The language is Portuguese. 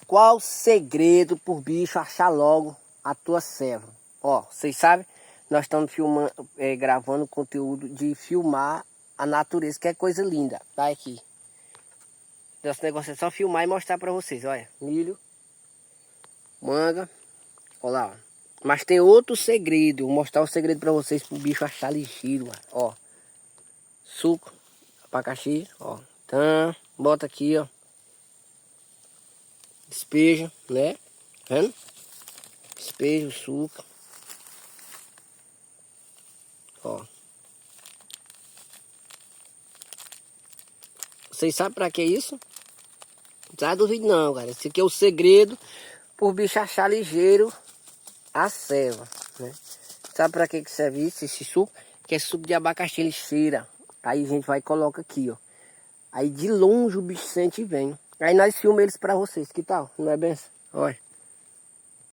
Qual o segredo por bicho achar logo a tua ceva? Ó, vocês sabem, nós estamos filmando, gravando conteúdo de filmar a natureza, que é coisa linda. Tá aqui. Nosso negócio é só filmar e mostrar pra vocês. Olha, milho, manga, olha lá, ó. Mas tem outro segredo, vou mostrar o segredo pra vocês pro bicho achar ligeiro, ó. Suco, abacaxi, ó. Então, bota aqui, ó. Despeja, né? Vendo? Despeja o suco. Ó. Vocês sabem pra que isso? Não tá duvido não, cara. Esse aqui é o segredo pro bicho achar ligeiro a ceva, né? Sabe pra que serve isso, esse suco? Que é suco de abacaxi, ele cheira. Aí a gente vai e coloca aqui, ó. Aí de longe o bicho sente e vem. Aí nós filmamos eles pra vocês, que tal? Não é benção? Olha.